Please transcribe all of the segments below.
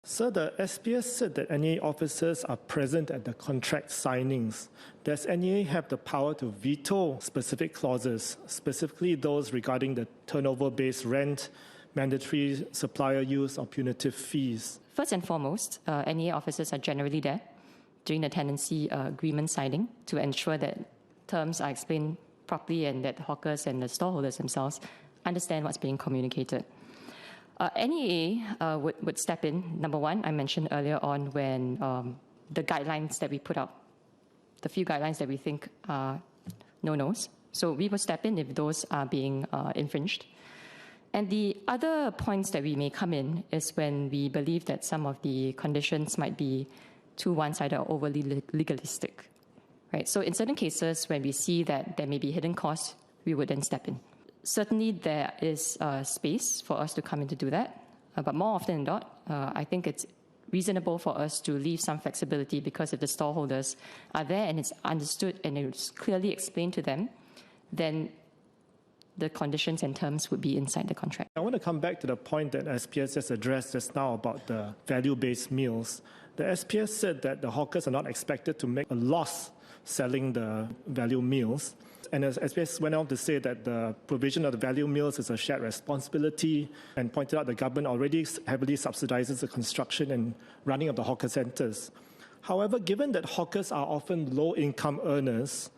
Sir, the SPS said that NEA officers are present at the contract signings. Does NEA have the power to veto specific clauses, specifically those regarding the turnover-based rent, mandatory supplier use, or punitive fees? First and foremost, NEA officers are generally there during the tenancy agreement signing to ensure that terms are explained properly and that the hawkers and the stallholders themselves understand what's being communicated. NEA would step in. Number one, I mentioned earlier on when the guidelines that we put out, the few guidelines that we think are no-nos. So we will step in if those are being infringed. And the other points that we may come in is when we believe that some of the conditions might be too one-sided or overly legalistic. Right? So in certain cases, when we see that there may be hidden costs, we would then step in. Certainly, there is space for us to come in to do that. But more often than not, I think it's reasonable for us to leave some flexibility, because if the stallholders are there and it's understood and it's clearly explained to them, then the conditions and terms would be inside the contract. I want to come back to the point that SPS has addressed just now about the value-based meals. The SPS said that the hawkers are not expected to make a loss selling the value meals. And as SPS went on to say that the provision of the value meals is a shared responsibility, and pointed out the government already heavily subsidizes the construction and running of the hawker centres. However, given that hawkers are often low-income earners,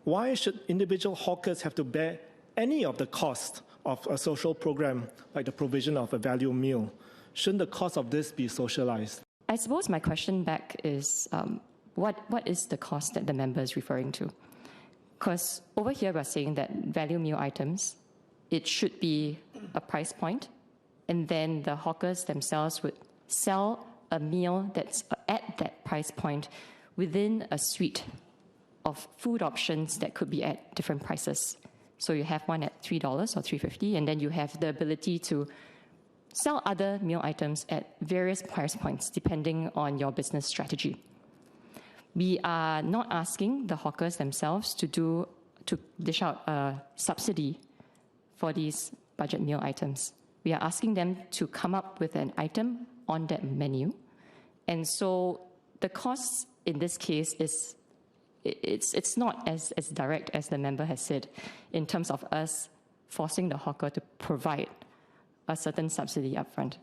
why should individual hawkers have to bear any of the cost of a social program like the provision of a value meal? Shouldn't the cost of this be socialized? I suppose my question back is, what is the cost that the member is referring to? Because over here we're saying that value meal items, it should be a price point, and then the hawkers themselves would sell a meal that's at that price point within a suite of food options that could be at different prices. So you have one at $3 or $3.50, and then you have the ability to sell other meal items at various price points depending on your business strategy. We are not asking the hawkers themselves to dish out a subsidy for these budget meal items. We are asking them to come up with an item on that menu. And so the costs in this case is, it's not as direct as the member has said in terms of us forcing the hawker to provide a certain subsidy upfront.